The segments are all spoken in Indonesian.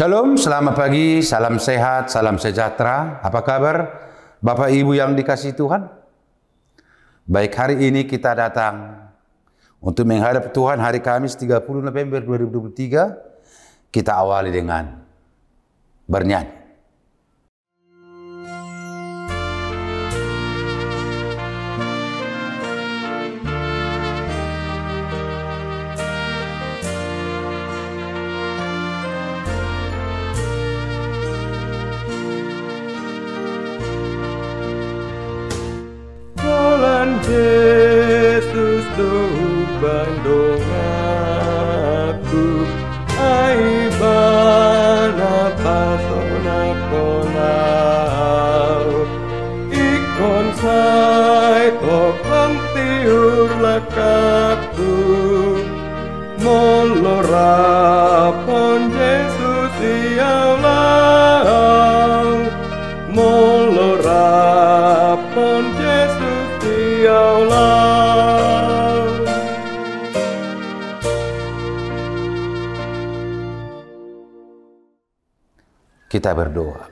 Shalom, selamat pagi, salam sehat, salam sejahtera. Apa kabar Bapak Ibu yang dikasihi Tuhan? Baik, hari ini kita datang untuk menghadap Tuhan hari Kamis 30 November 2023. Kita awali dengan bernyanyi. Yesus bandung aku ai bana pasona ponau ikon sai tokang tiur lakatu molora pon Yesus iaulau molora pon Yesus iaulau. Kita berdoa.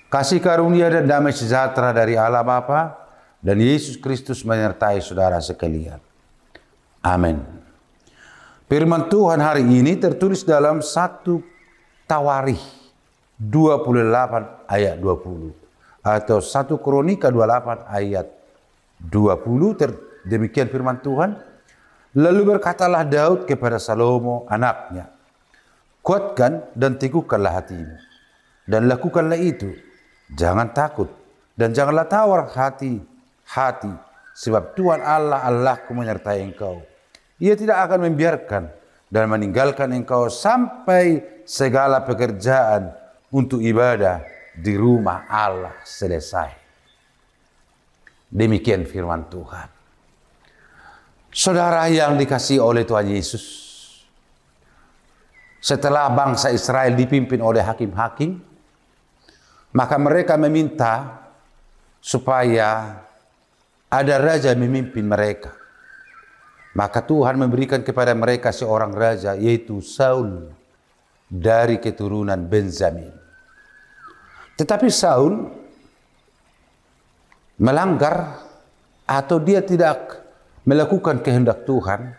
Kasih karunia dan damai sejahtera dari Allah Bapa dan Yesus Kristus menyertai saudara sekalian. Amin. Firman Tuhan hari ini tertulis dalam 1 Tawarikh 28 ayat 20 atau 1 Kronika 28 ayat 20. Demikian firman Tuhan. Lalu berkatalah Daud kepada Salomo anaknya, kuatkan dan teguhkanlah hatimu dan lakukanlah itu. Jangan takut dan janganlah tawar hati, sebab Tuhan Allah Allahku menyertai engkau. Ia tidak akan membiarkan dan meninggalkan engkau sampai segala pekerjaan untuk ibadah di rumah Allah selesai. Demikian firman Tuhan. Saudara yang dikasihi oleh Tuhan Yesus, setelah bangsa Israel dipimpin oleh hakim-hakim, maka mereka meminta supaya ada raja memimpin mereka. Maka Tuhan memberikan kepada mereka seorang raja, yaitu Saul dari keturunan Benjamin. Tetapi Saul melanggar atau dia tidak melakukan kehendak Tuhan,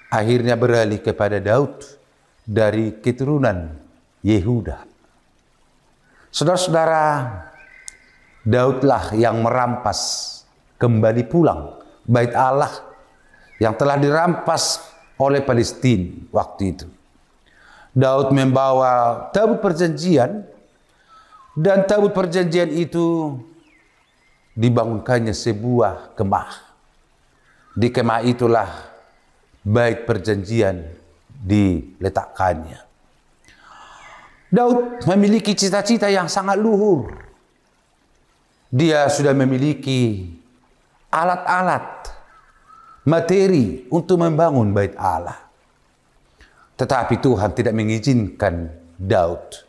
akhirnya beralih kepada Daud dari keturunan Yehuda. Saudara-saudara, Daudlah yang merampas kembali pulang bait Allah yang telah dirampas oleh Palestina waktu itu. Daud membawa tabut perjanjian, dan tabut perjanjian itu dibangunkannya sebuah kemah. Di kemah itulah bait perjanjian diletakkannya. Daud memiliki cita-cita yang sangat luhur. Dia sudah memiliki alat-alat, materi untuk membangun bait Allah. Tetapi Tuhan tidak mengizinkan Daud.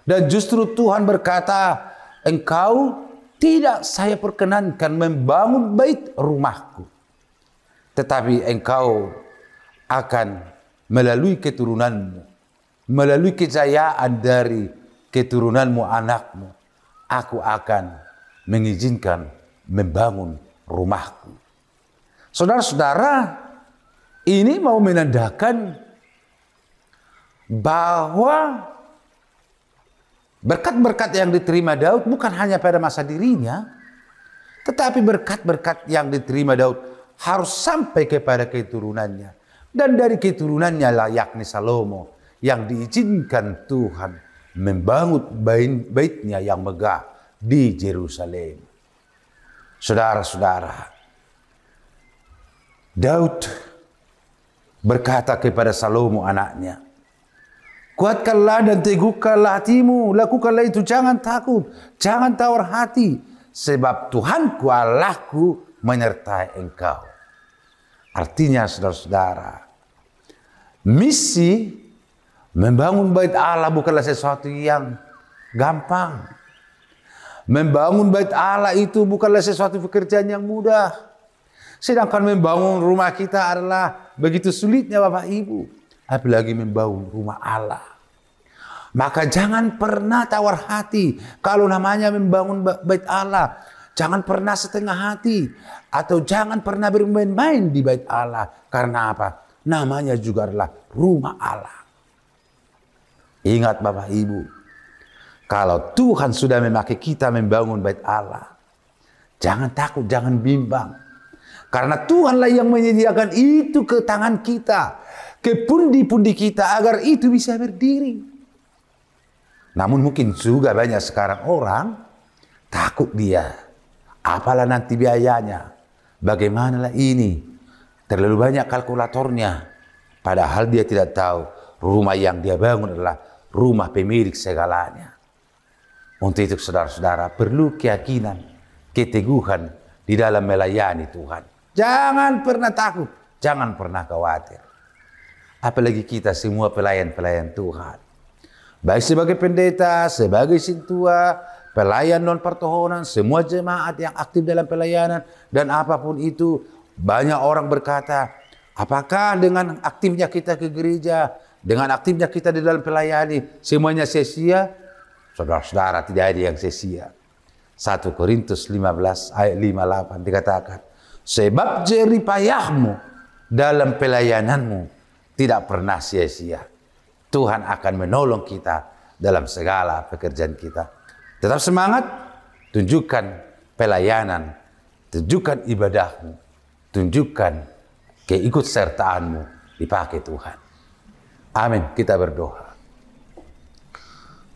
Dan justru Tuhan berkata, engkau tidak saya perkenankan membangun bait rumahku. Tetapi engkau akan melalui keturunanmu, melalui kejayaan dari keturunanmu anakmu, aku akan mengizinkan membangun rumahku. Saudara-saudara, ini mau menandakan bahwa berkat-berkat yang diterima Daud bukan hanya pada masa dirinya, tetapi berkat-berkat yang diterima Daud harus sampai kepada keturunannya. Dan dari keturunannya lah, yakni Salomo, yang diizinkan Tuhan membangun baitnya yang megah di Yerusalem. Saudara-saudara, Daud berkata kepada Salomo anaknya, kuatkanlah dan teguhkanlah hatimu, lakukanlah itu, jangan takut, jangan tawar hati, sebab Tuhanku Allahku menyertai engkau. Artinya saudara-saudara, misi membangun bait Allah bukanlah sesuatu yang gampang. Membangun bait Allah itu bukanlah sesuatu pekerjaan yang mudah. Sedangkan membangun rumah kita adalah begitu sulitnya Bapak Ibu. Apalagi membangun rumah Allah. Maka jangan pernah tawar hati kalau namanya membangun bait Allah. Jangan pernah setengah hati atau jangan pernah bermain-main di bait Allah. Karena apa? Namanya juga adalah rumah Allah. Ingat Bapak Ibu, kalau Tuhan sudah memakai kita membangun bait Allah, jangan takut, jangan bimbang. Karena Tuhanlah yang menyediakan itu ke tangan kita, ke pundi-pundi kita agar itu bisa berdiri. Namun mungkin juga banyak sekarang orang takut dia. Apalah nanti biayanya? Bagaimanalah ini? Terlalu banyak kalkulatornya. Padahal dia tidak tahu rumah yang dia bangun adalah rumah pemilik segalanya. Untuk itu saudara-saudara perlu keyakinan, keteguhan di dalam melayani Tuhan. Jangan pernah takut, jangan pernah khawatir. Apalagi kita semua pelayan-pelayan Tuhan. Baik sebagai pendeta, sebagai sintua, pelayan non pertohonan, semua jemaat yang aktif dalam pelayanan, dan apapun itu, banyak orang berkata, apakah dengan aktifnya kita ke gereja, dengan aktifnya kita di dalam pelayani, semuanya sia-sia? Saudara-saudara, tidak ada yang sia-sia. 1 Korintus 15 ayat 58 dikatakan, sebab jerih payahmu dalam pelayananmu tidak pernah sia-sia. Tuhan akan menolong kita dalam segala pekerjaan kita. Tetap semangat, tunjukkan pelayanan, tunjukkan ibadahmu, tunjukkan keikutsertaanmu dipakai Tuhan. Amin. Kita berdoa.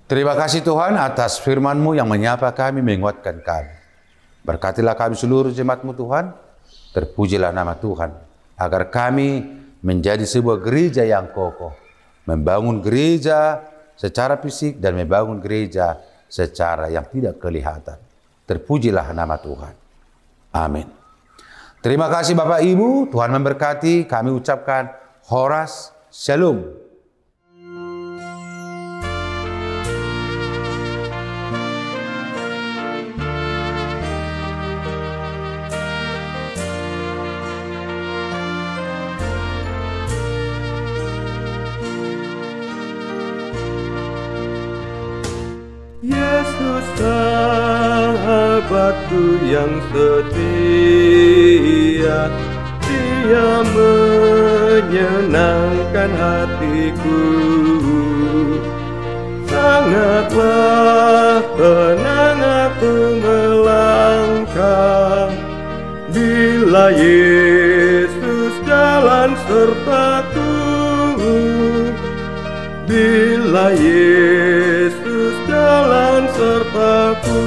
Terima kasih Tuhan atas firman-Mu yang menyapa kami, menguatkan kami. Berkatilah kami seluruh jemaat-Mu Tuhan. Terpujilah nama Tuhan. Agar kami menjadi sebuah gereja yang kokoh. Membangun gereja secara fisik dan membangun gereja secara yang tidak kelihatan. Terpujilah nama Tuhan. Amin. Terima kasih Bapak Ibu. Tuhan memberkati. Kami ucapkan Horas Shalom. Yesus sahabatku yang setia, Dia menyenangkan hatiku. Sangatlah tenang aku melangkah bila Yesus jalan sertaku. Bila Yesus jalan sertaku.